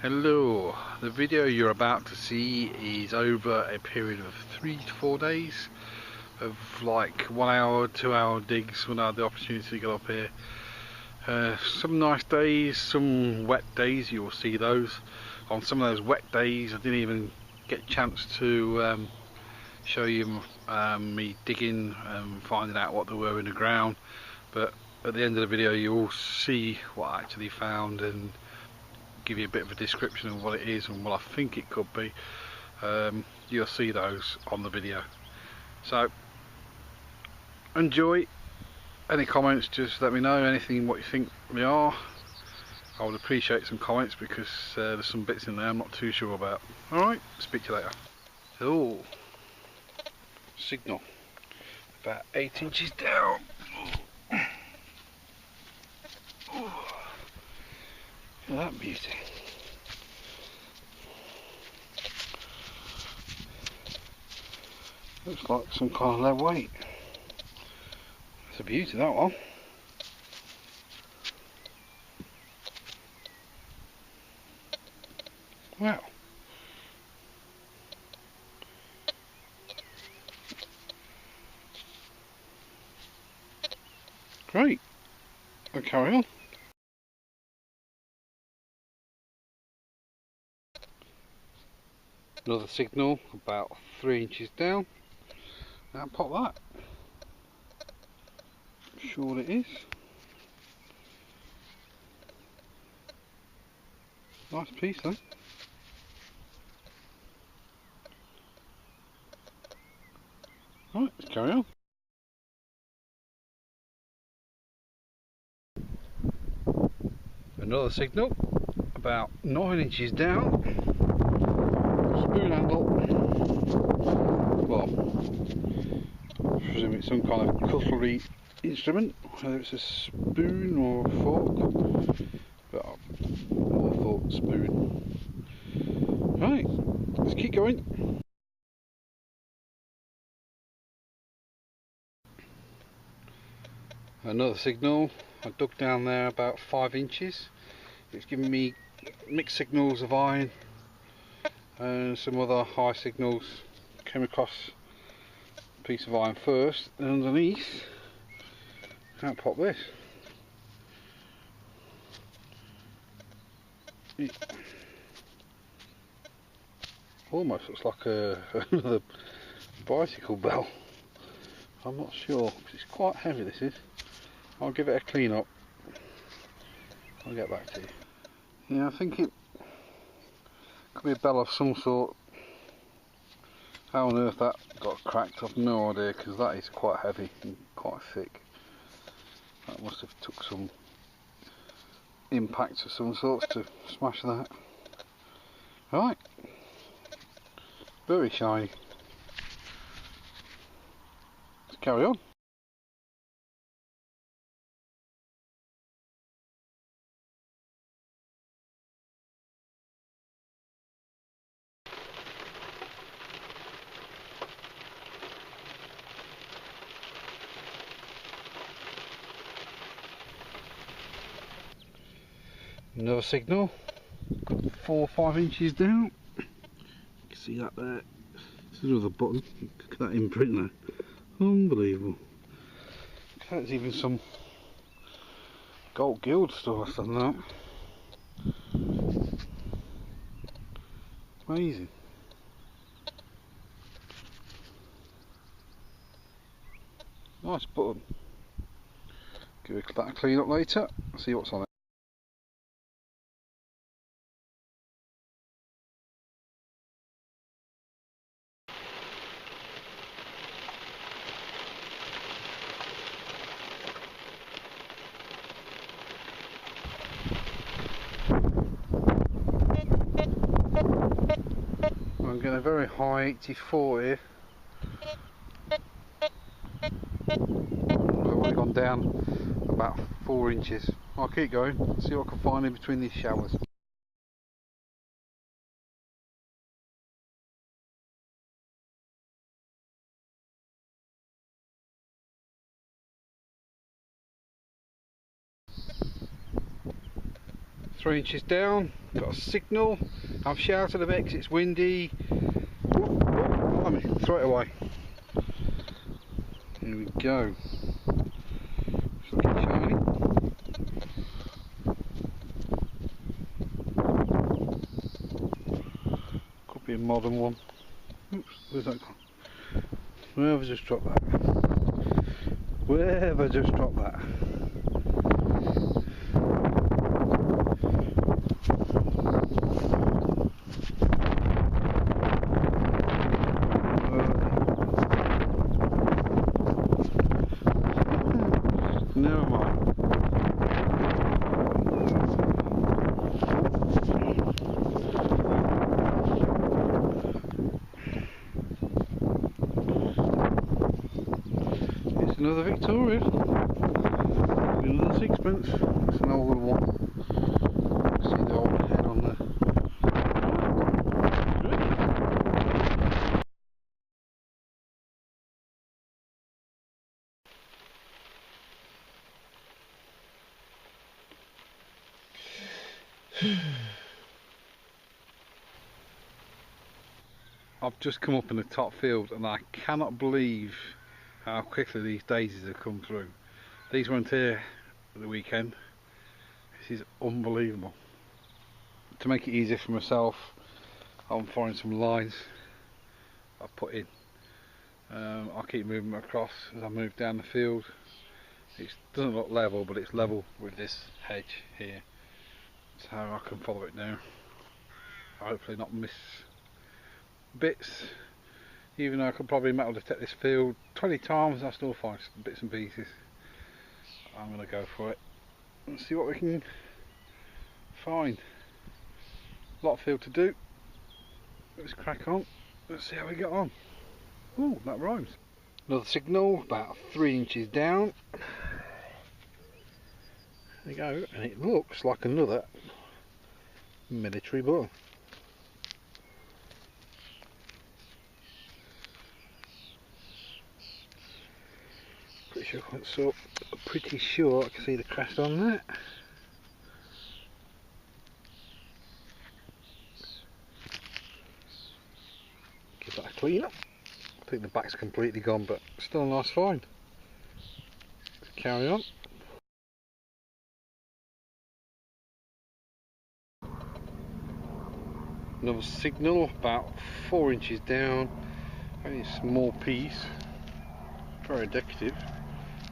Hello, the video you're about to see is over a period of 3 to 4 days of like 1 hour, 2 hour digs when I had the opportunity to get up here. Some nice days, some wet days, you will see those. On some of those wet days I didn't even get a chance to show you me digging and finding out what there were in the ground, but at the end of the video you will see what I actually found and give you a bit of a description of what it is and what I think it could be. You'll see those on the video, so enjoy. Any comments, just let me know. Anything what you think they are, I would appreciate some comments, because there's some bits in there I'm not too sure about. Alright, speak to you later. Oh, signal about 8 inches down. Look at that beauty. Looks like some kind of lead weight. It's a beauty, that one. Wow. Great. I'll carry on. Another signal about 3 inches down. Now pop that. Sure what it is. Nice piece though. Right, let's carry on. Another signal about 9 inches down. Spoon handle. Well, I presume it's some kind of cutlery instrument, whether it's a spoon or a fork, but I more thought spoon. Right, let's keep going. Another signal. I dug down there about 5 inches. It's giving me mixed signals of iron and some other high signals. Came across a piece of iron first, and underneath, I'll pop this. It almost looks like another bicycle bell. I'm not sure, because it's quite heavy, this is. I'll give it a clean up. I'll get back to you. Yeah, I think it could be a bell of some sort. How on earth that got cracked, I've no idea, because that is quite heavy and quite thick. That must have took some impact of some sorts to smash that. Right, very shiny. Let's carry on. Another signal, 4 or 5 inches down. You can see that there. There's another button. Look at that imprint there. Unbelievable. There's even some gold guild stuff on that. Amazing. Nice button. Give that a clean up later. See what's on it. I'm getting a very high 84 here. I've only gone down about 4 inches. I'll keep going, see what I can find in between these showers. 3 inches down, got a signal. I've shouted a bit because it's windy. Let me throw it away. Here we go. It's looking shiny. Could be a modern one. Oops, where's that gone? Where have I just dropped that? Where have I just dropped that? Never mind. It's another Victoria. Another sixpence. It's an older one. See the old head on there. I've just come up in the top field and I cannot believe how quickly these daisies have come through. These weren't here at the weekend. This is unbelievable. To make it easier for myself, I'm finding some lines I've put in. I'll keep moving them across as I move down the field. It doesn't look level, but it's level with this hedge here, so I can follow it now. Hopefully not miss bits, even though I could probably metal detect this field 20 times, I still find some bits and pieces. I'm going to go for it and see what we can find. A lot of field to do. Let's crack on. Let's see how we get on. Oh, that rhymes. Another signal about 3 inches down. There we go, and it looks like another military bull. Pretty sure I can see the crest on that. Give that a clean up. I think the back's completely gone, but still a nice find. Carry on. Another signal about 4 inches down. Only a small piece. Very decorative.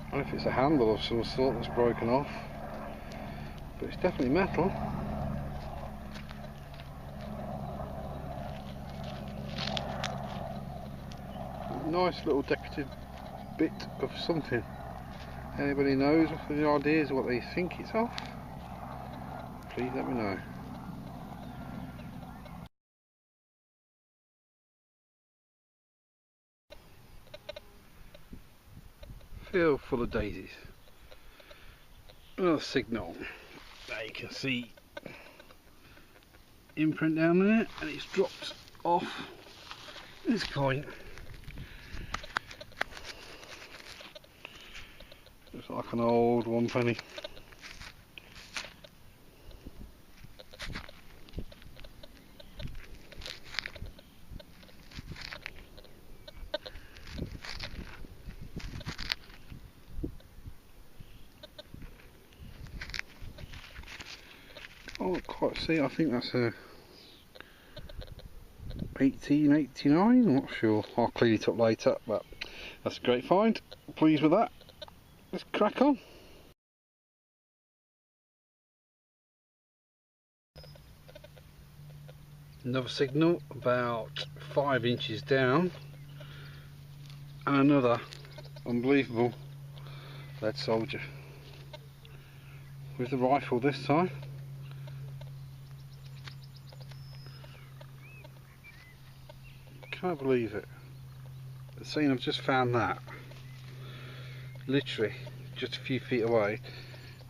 I don't know if it's a handle of some sort that's broken off, but it's definitely metal. Nice little decorative bit of something. Anybody knows any ideas of what they think it's of? Please let me know. Field full of daisies. Another signal. There you can see imprint down there, and it's dropped off this coin. Looks like an old 1 penny. Can't quite see, I think that's a 1889, I'm not sure. I'll clean it up later, but that's a great find. Pleased with that. Let's crack on. Another signal about 5 inches down, and another unbelievable lead soldier with the rifle this time. Can't believe it. Seeing I've just found that, literally just a few feet away,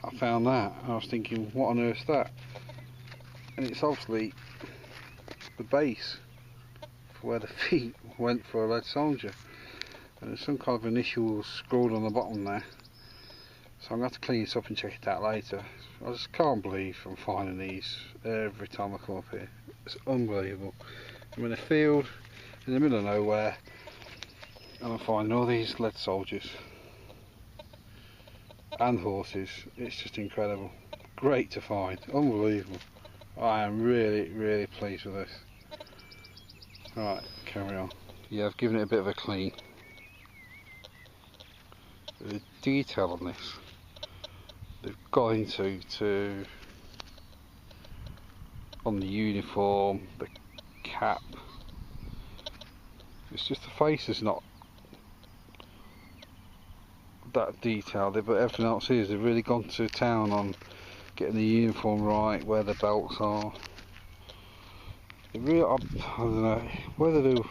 I found that and I was thinking, what on earth's that? And it's obviously the base for where the feet went for a lead soldier, and there's some kind of initials scrawled on the bottom there, So I'm going to have to clean this up and check it out later. I just can't believe I'm finding these every time I come up here. It's unbelievable. I'm in a field in the middle of nowhere and I'm finding all these lead soldiers and horses. It's just incredible. Great to find. Unbelievable. I am really pleased with this. Alright, carry on. Yeah, I've given it a bit of a clean. The detail on this they've got into on the uniform, the cap. It's just the face is not that detailed, but everything else is. They've really gone to town on getting the uniform right, where the belts are. They really, I don't know whether they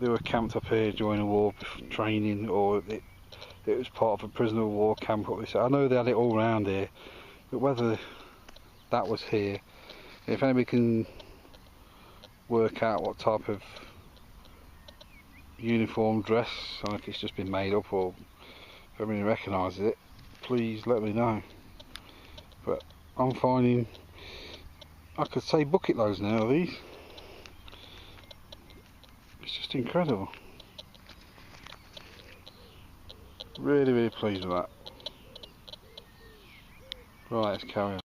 were camped up here during the war training, or it was part of a prisoner of war camp up this. I know they had it all around here, but whether that was here, if anybody can work out what type of uniform dress, I don't know if it's just been made up or if everybody recognises it, please let me know. But I'm finding, I could say bucket loads now of these. It's just incredible. Really pleased with that. Right, let's carry on.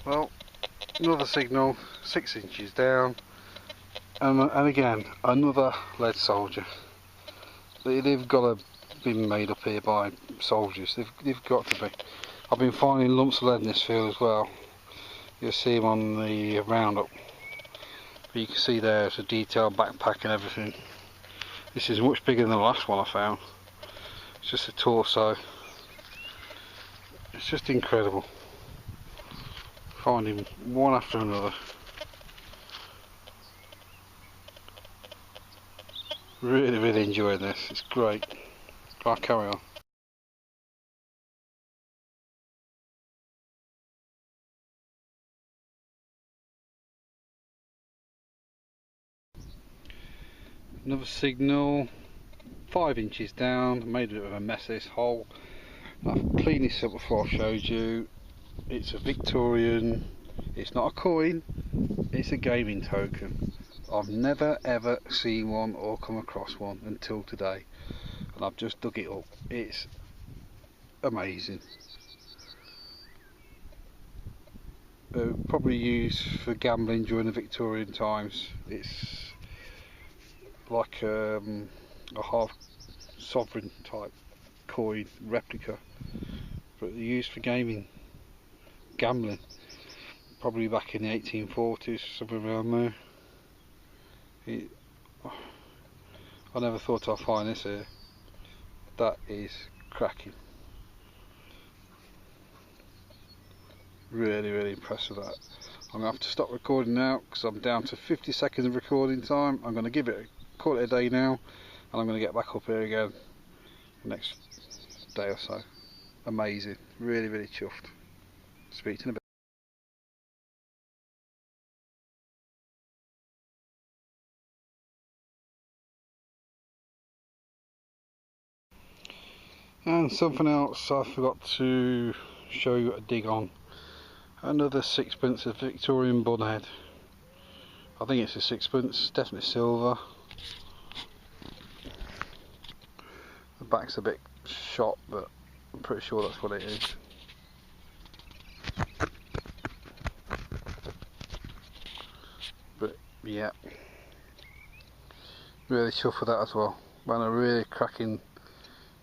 Well, another signal, 6 inches down, and again another lead soldier. They've got to be made up here by soldiers. They've got to be. I've been finding lumps of lead in this field as well. You'll see them on the roundup. But you can see there it's a detailed backpack and everything. This is much bigger than the last one I found. It's just a torso. It's just incredible. Finding one after another. Really enjoying this. It's great. I'll carry on. Another signal, 5 inches down. Made a bit of a mess of this hole. I've cleaned this up before I showed you. It's a Victorian. It's not a coin, it's a gaming token. I've never ever seen one or come across one until today, and I've just dug it up. It's amazing. Probably used for gambling during the Victorian times. It's like a half sovereign type coin replica, but they're used for gaming, gambling. Probably back in the 1840s, somewhere around there. I never thought I'd find this here. That is cracking. Really impressed with that. I'm going to have to stop recording now because I'm down to 50 seconds of recording time. I'm going to give it call it a day now, and I'm going to get back up here again the next day or so. Amazing. Really chuffed. Speak to you in a bit. And something else I forgot to show you a dig on. Another sixpence of Victorian bunhead. I think it's a sixpence, definitely silver. The back's a bit shot, but I'm pretty sure that's what it is. But yeah, really chuffed with that as well. Ran a really cracking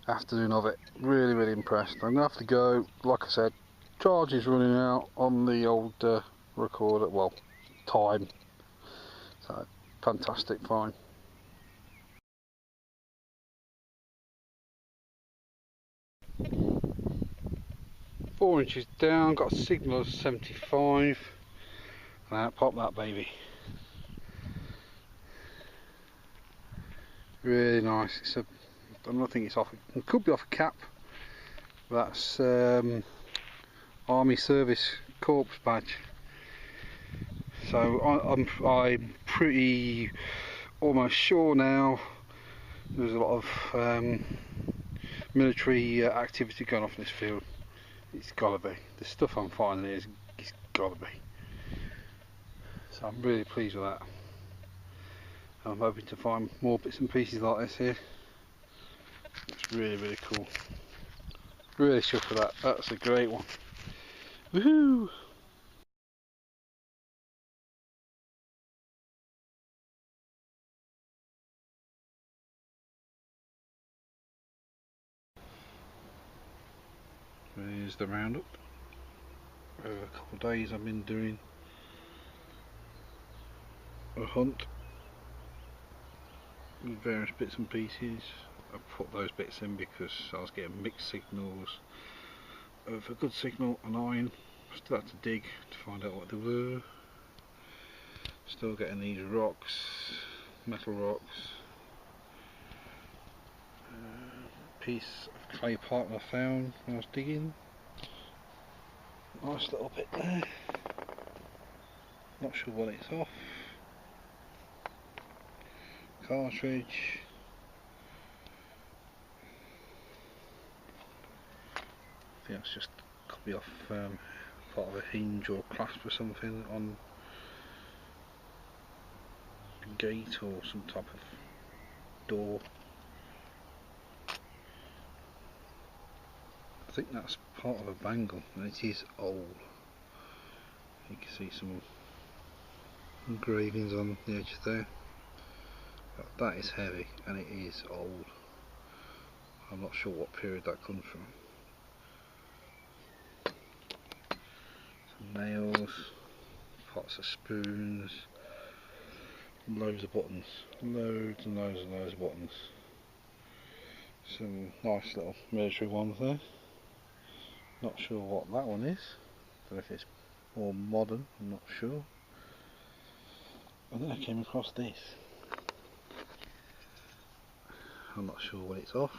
afternoon of it. Really impressed. I'm gonna have to go. Like I said, charge is running out on the old recorder. Well, time. So fantastic find. Four inches down, got a signal of 75. Now pop that baby. Really nice. It's a, I don't think it's off. It could be off a cap. That's Army Service Corps badge. So I'm pretty almost sure now there's a lot of military activity going off in this field. It's gotta be. The stuff I'm finding here it's gotta be. So I'm really pleased with that. I'm hoping to find more bits and pieces like this here. It's really, really cool. Really chuffed with that. That's a great one. Woohoo! There's the roundup. Over a couple of days I've been doing a hunt with various bits and pieces. I put those bits in because I was getting mixed signals of a good signal and iron. Still had to dig to find out what they were. Still getting these rocks, metal rocks. Piece of clay pipe I found when I was digging. Nice little bit there. Not sure what it's off. Cartridge. I think that's just could be off part of a hinge or clasp or something on a gate or some type of door. I think that's part of a bangle and it is old. You can see some engravings on the edge there. But that is heavy and it is old. I'm not sure what period that comes from. Some nails, pots of spoons, loads of buttons, loads and loads and loads of buttons. Some nice little military ones there. Not sure what that one is. Don't know if it's more modern, I'm not sure. And then I came across this. I'm not sure what it's off.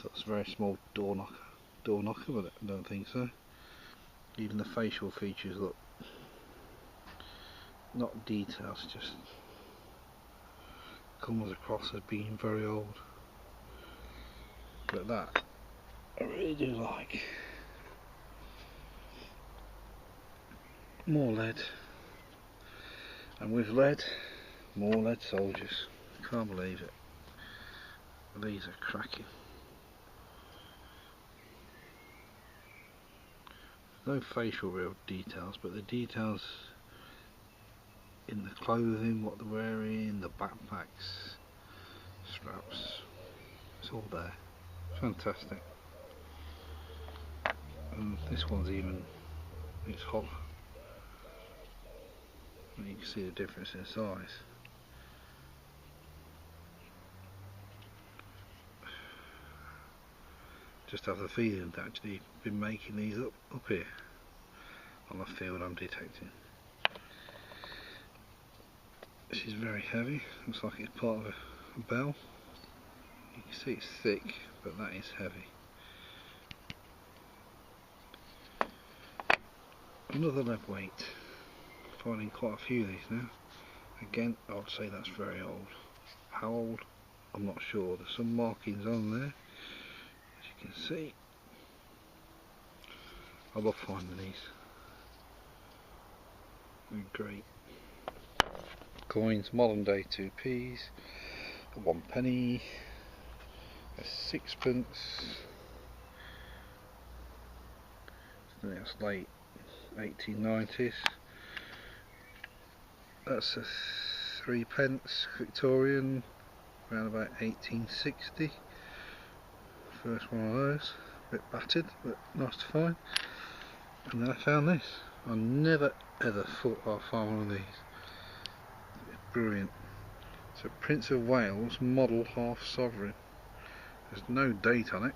So it's a very small door knocker, but I don't think so. Even the facial features look not details, just comes across as being very old. But that I really do like. More lead, and with lead, more lead soldiers. Can't believe it. These are cracking. No facial real details, but the details in the clothing, what they're wearing, the backpacks, straps, it's all there. Fantastic. And this one's even, it's hot. And you can see the difference in size. Just have the feeling to actually been making these up here on the field I'm detecting. This is very heavy, looks like it's part of a bell. You can see it's thick, but that is heavy. Another lead weight. Finding quite a few of these now. Again, I would say that's very old. How old? I'm not sure. There's some markings on there, as you can see. I love finding these. They're great. Coins, modern day 2p's, a 1 penny, a 6pence. That's late 1890s. That's a 3pence Victorian, around about 1860. First one of those, a bit battered, but nice to find. And then I found this. I never ever thought I'd find one of these. It's brilliant. It's a Prince of Wales model half sovereign. There's no date on it.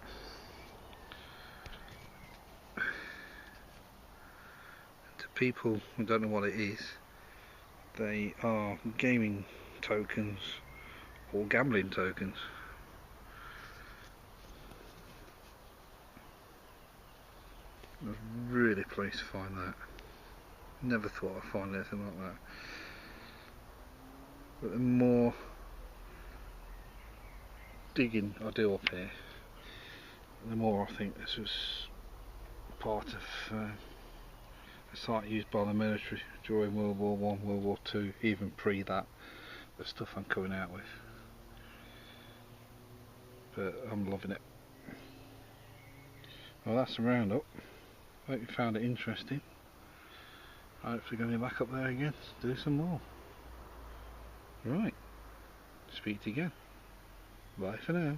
To people who don't know what it is, they are gaming tokens or gambling tokens. Really place to find that. Never thought I'd find anything like that. But the more digging I do up here, the more I think this was part of a site used by the military during World War One, World War Two, even pre that. The stuff I'm coming out with. But I'm loving it. Well, that's the roundup. Hope you found it interesting. Hopefully going to be back up there again to do some more. Right. Speak to you again. Bye for now.